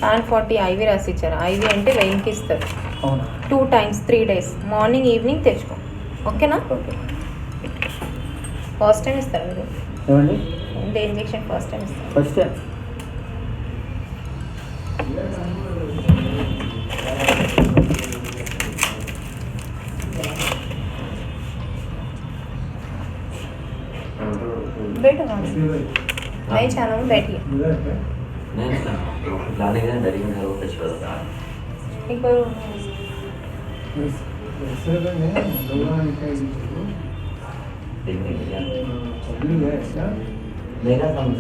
Pan 40 IV రాసి ఇచ్చారు. IV అంటే వెయిన్కి ఇస్తారు. అవునా? 2 times 3 days మార్నింగ్ ఈవినింగ్ తెచ్చుకో. ఓకేనా? ఓకే. ఫస్ట్ టైం ఇస్తారు మీరు ఏమండి? ఇంత ఇంజెక్షన్ ఫస్ట్ టైం ఇస్తారు. First time. बैठो ना, नहीं जाना हूँ, बैठिए. नहीं लाने का डरी में वो कुछ करो एक बार मेरा समझ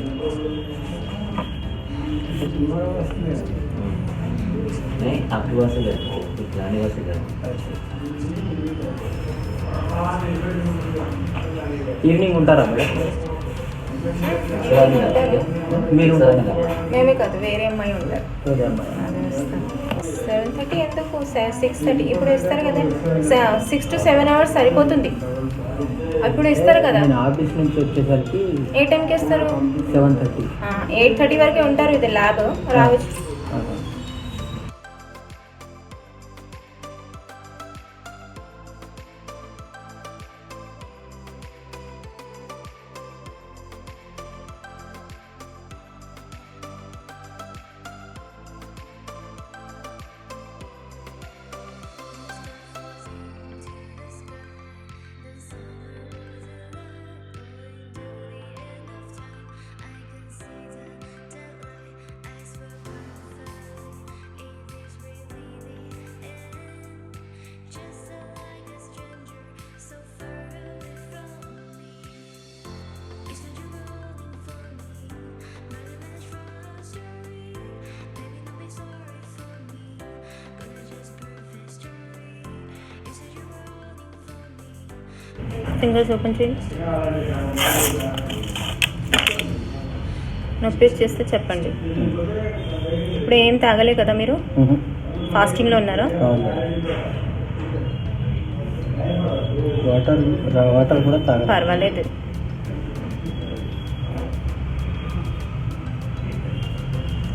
नहीं आपकी बात से करो, लाने का से करो. ఈవినింగ్ ఉంటారా మేడం? మీరు మేమే కాదు, వేరే అమ్మాయి ఉంటారు. వేరే అమ్మాయి. 7:30 ఎందుకు 6:30 ఇప్పుడు ఇస్తారు కదా, 6 to 7 hours సరిపోతుంది. అప్పుడు ఇస్తారు కదా. నేను ఆఫీస్ నుంచి వచ్చేసరికి ఏ టైంకి ఇస్తారు? 7:30. 8:30 వరకే ఉంటారు. ఇది ల్యాబ్ రావచ్చు. ఫింగర్స్ ఓపెన్ చేయండి. నొప్పి చేస్తే చెప్పండి. ఇప్పుడు ఏం తాగలే కదా మీరు? ఫాస్టింగ్లో ఉన్నారా? వాటర్ కూడా తాగలేదు. పర్వాలేదు.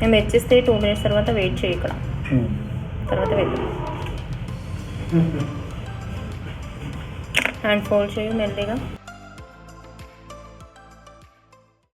మేము వచ్చేస్తే 2 minutes తర్వాత వెయిట్ చేయి ఇక్కడ, తర్వాత వెళ్దాం. హ్యాండ్ ఫోల్డ్ చేయి మెల్లిగా.